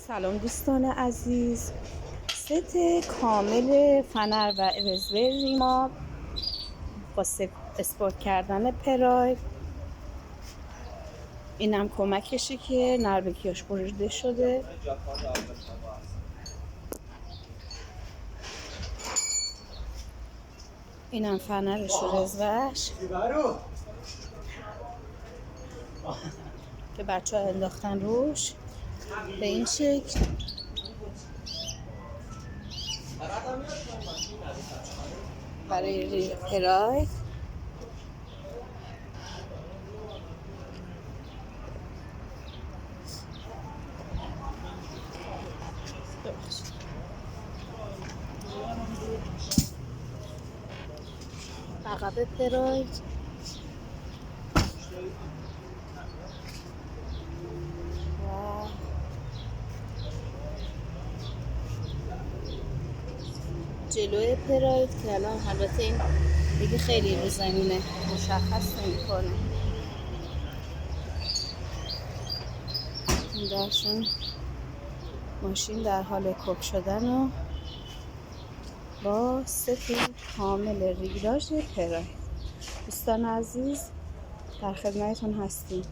سلام دوستان عزیز. ست کامل فنر و رزوه ریما واسه اسپورت کردن پراید. اینم کمکشه که نربکیاش بریده شده. اینم فنرش و رزوهش که بچه ها انداختن روش به این شکل. برای پراید عقب پراید جلوی پراید که الان البته این دیگه خیلی رو زمینه مشخص نمی‌کنه. این درشون ماشین در حال کپ شدن و با ست کامل ریگلاژ پراید. دوستان عزیز در خدمتتون هستیم.